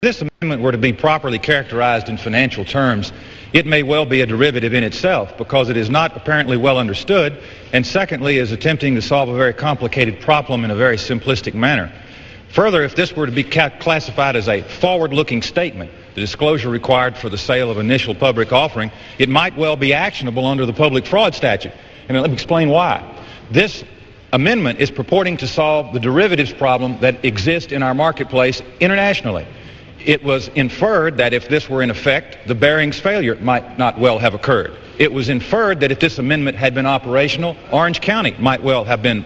This amendment were to be properly characterized in financial terms, it may well be a derivative in itself because it is not apparently well understood, and secondly is attempting to solve a very complicated problem in a very simplistic manner. Further, if this were to be classified as a forward-looking statement, the disclosure required for the sale of initial public offering, it might well be actionable under the public fraud statute. And let me explain why. This amendment is purporting to solve the derivatives problem that exists in our marketplace internationally. It was inferred that if this were in effect, the Barings failure might not well have occurred. It was inferred that if this amendment had been operational, Orange County might well have been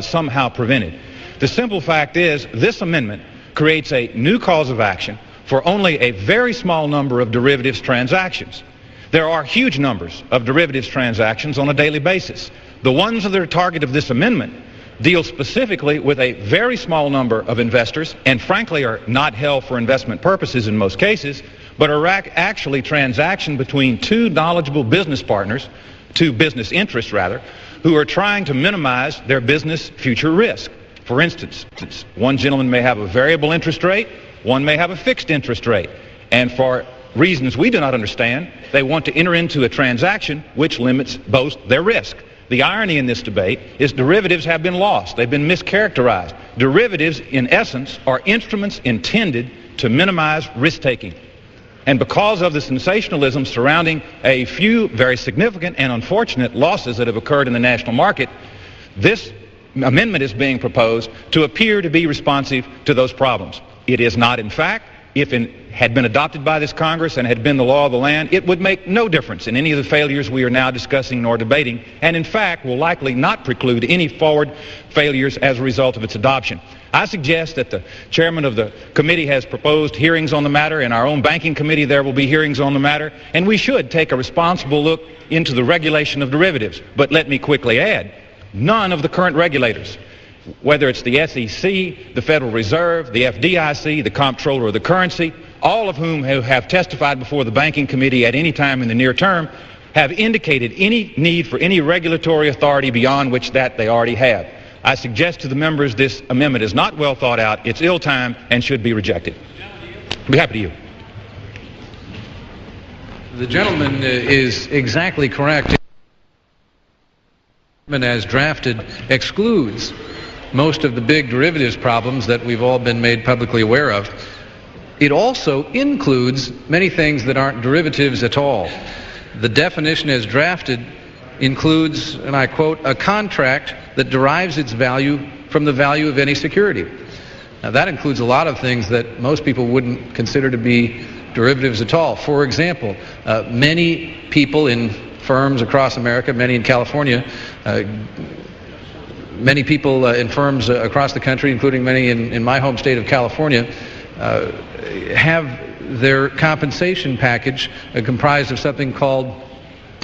somehow prevented. The simple fact is this amendment creates a new cause of action for only a very small number of derivatives transactions. There are huge numbers of derivatives transactions on a daily basis. The ones that are target of this amendment deal specifically with a very small number of investors and frankly are not held for investment purposes in most cases, but are actually transactions between two knowledgeable business partners, two business interests rather, who are trying to minimize their business future risk. For instance, one gentleman may have a variable interest rate, one may have a fixed interest rate, and for reasons we do not understand, they want to enter into a transaction which limits both their risk. The irony in this debate is derivatives have been lost. They've been mischaracterized. Derivatives, in essence, are instruments intended to minimize risk-taking. And because of the sensationalism surrounding a few very significant and unfortunate losses that have occurred in the national market, this amendment is being proposed to appear to be responsive to those problems. It is not, in fact. If it had been adopted by this Congress and had been the law of the land, it would make no difference in any of the failures we are now discussing nor debating, and in fact will likely not preclude any forward failures as a result of its adoption. I suggest that the chairman of the committee has proposed hearings on the matter. In our own banking committee there will be hearings on the matter, and we should take a responsible look into the regulation of derivatives. But let me quickly add, none of the current regulators, whether it's the SEC, the Federal Reserve, the FDIC, the Comptroller of the Currency, all of whom have testified before the Banking Committee at any time in the near term, have indicated any need for any regulatory authority beyond which that they already have. I suggest to the members this amendment is not well thought out, it's ill-timed, and should be rejected. I'll be happy to yield. The gentleman is exactly correct. As drafted excludes most of the big derivatives problems that we've all been made publicly aware of. It also includes many things that aren't derivatives at all. The definition as drafted includes, and I quote, a contract that derives its value from the value of any security. Now that includes a lot of things that most people wouldn't consider to be derivatives at all. For example, many people in firms across America, many in California, many people in firms across the country, including many in my home state of California, have their compensation package comprised of something called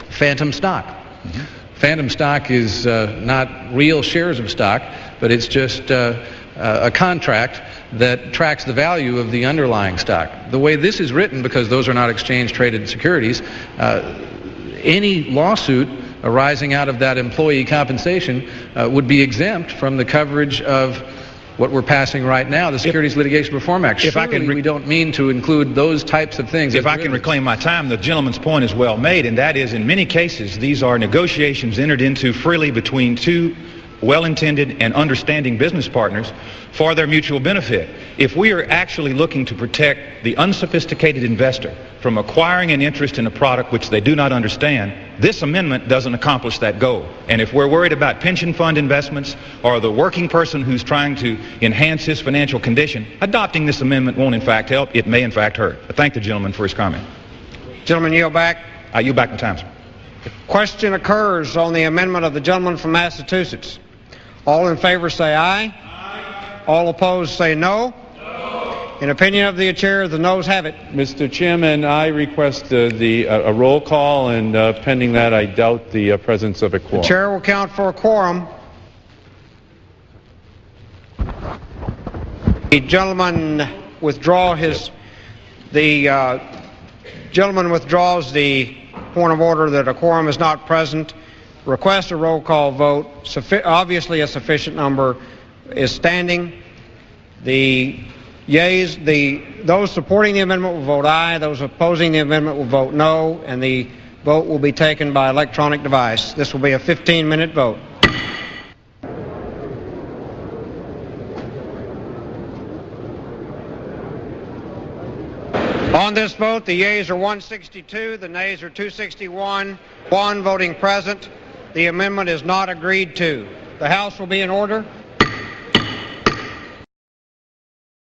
phantom stock. Mm-hmm. Phantom stock is not real shares of stock, but it's just a contract that tracks the value of the underlying stock. The way this is written, because those are not exchange-traded securities, any lawsuit arising out of that employee compensation would be exempt from the coverage of what we're passing right now, the Securities Litigation Reform Act. Surely we don't mean to include those types of things. If I can reclaim my time, the gentleman's point is well made, and that is in many cases these are negotiations entered into freely between two well-intended and understanding business partners for their mutual benefit. If we are actually looking to protect the unsophisticated investor from acquiring an interest in a product which they do not understand, this amendment doesn't accomplish that goal. And if we're worried about pension fund investments or the working person who's trying to enhance his financial condition, adopting this amendment won't in fact help. It may in fact hurt. I thank the gentleman for his comment. Gentleman, yield back. I yield back my time, sir. Question occurs on the amendment of the gentleman from Massachusetts. All in favor say aye. Aye. All opposed say no. No. In opinion of the chair, the noes have it. Mr. Chairman, I request a roll call, and pending that, I doubt the presence of a quorum. The chair will count for a quorum. The gentleman withdraws the point of order that a quorum is not present. Request a roll call vote. Obviously a sufficient number is standing. The Yeas, those supporting the amendment will vote aye. Those opposing the amendment will vote no, and the vote will be taken by electronic device. This will be a 15-minute vote. On this vote, the yeas are 162, the nays are 261, one voting present. The amendment is not agreed to. The House will be in order.